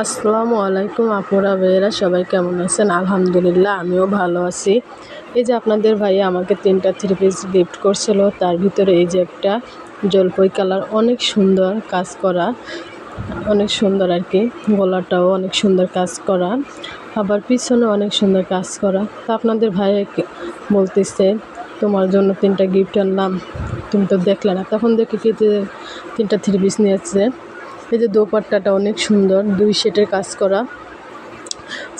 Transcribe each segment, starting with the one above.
আসসালামু আলাইকুম আপুরা ভাইয়েরা, সবাই কেমন আছেন? আলহামদুলিল্লাহ আমিও ভালো আছি। এই যে আপনাদের ভাইয়া আমাকে 3টা থ্রি পিস গিফট করছিল, তার ভিতরে এই যে একটা জলপাই কালার, অনেক সুন্দর কাজ করা, অনেক সুন্দর আর কি। গলাটাও অনেক সুন্দর কাজ করা, আবার পিছনে অনেক সুন্দর কাজ করা। তা আপনাদের ভাইয়া বলতেছে তোমার জন্য 3টা গিফট আনলাম, তুমি তো দেখলে না। তখন দেখি কি 3টা থ্রি পিস নিয়েছে। এই যে দোপাট্টাটা অনেক সুন্দর, 2 সেটের কাজ করা,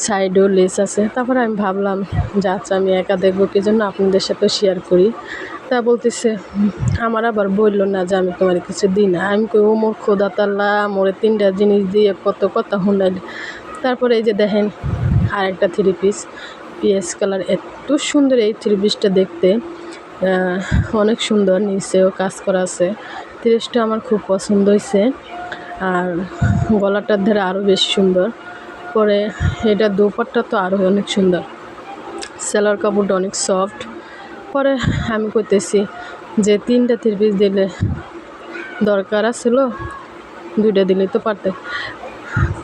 সাইডেও লেস আছে। তারপরে আমি ভাবলাম যে আচ্ছা আমি একা দেখবো, কি জন্য আপনাদের সাথে শেয়ার করি। তা বলতেছে আমার আবার বললো না যে আমি তোমার কিছু দিই না। আমি কই ও মোর খোদা তাল্লা, মোরে 3টা জিনিস দিয়ে কত কথা শুনাইল। তারপরে এই যে দেখেন আরেকটা থ্রি পিস পিএস কালার, এত সুন্দর এই থ্রি পিসটা দেখতে, অনেক সুন্দর। নিচেও কাজ করা আছে। ড্রেসটা আমার খুব পছন্দ হয়েছে, আর গলাটার ধারে আরও বেশ সুন্দর। পরে এটা দোপাট্টা তো আরও অনেক সুন্দর, সেলার কাপড়টা অনেক সফট। পরে আমি কইতেছি যে 3টা থ্রি পিস দিলে দরকার আছিল, 2টা দিলে তো পারতে।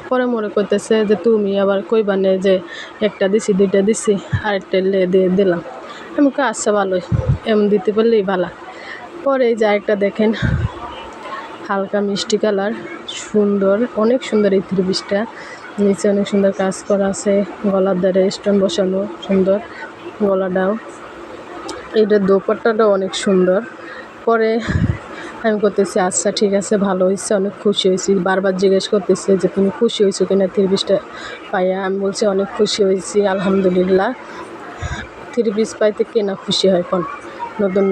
পরে মনে করতেছে যে তুমি আবার কইবা নে যে একটা দিছি 2টা দিছি, আরেকটা দিয়ে দিলাম। আমি কই আচ্ছা ভালোই, এমন দিতে পারলেই ভালো। পরে এই যে আরেকটা দেখেন হালকা মিষ্টি কালার, সুন্দর, অনেক সুন্দর এই থ্রি পিসটা। নিচে অনেক সুন্দর কাজ করা আছে, গলার ধারে স্টোন বসানো, সুন্দর গলাটাও। এইটার দোপাট্টাটাও অনেক সুন্দর। পরে আমি করতেছি আচ্ছা ঠিক আছে, ভালো হয়েছে, অনেক খুশি হয়েছি। বারবার জিজ্ঞেস করতেছে যে তুমি খুশি হয়েছো কিনা থ্রি পিসটা পাইয়া। আমি বলছি অনেক খুশি হয়েছি আলহামদুলিল্লাহ। থ্রি পিস পাইতে কে না খুশি হয় কোন? নতুন